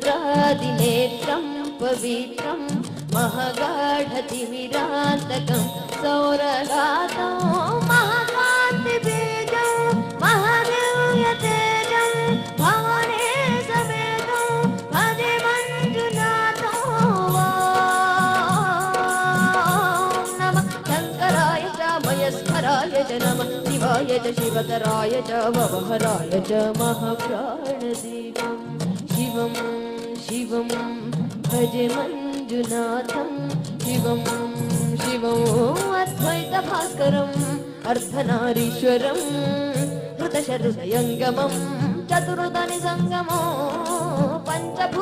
सहस्रादिनेत्रं पवित्रं महगाढतिमिरान्तकं सौरगातं महाकान्तिबीजं महादिव्यतेजं भवने समेतं भजे मञ्जुनाथो नमः शङ्कराय च मयस्कराय च नमः शिवाय च शिवतराय च भवहराय च महाप्राणदेवं शिवं शिवं भजे मञ्जुनाथं शिवं शिवं अद्वैतभास्करम् अर्धनारीश्वरं हृदशहृदयङ्गमं चतुर्दनिसङ्गमो पञ्चभू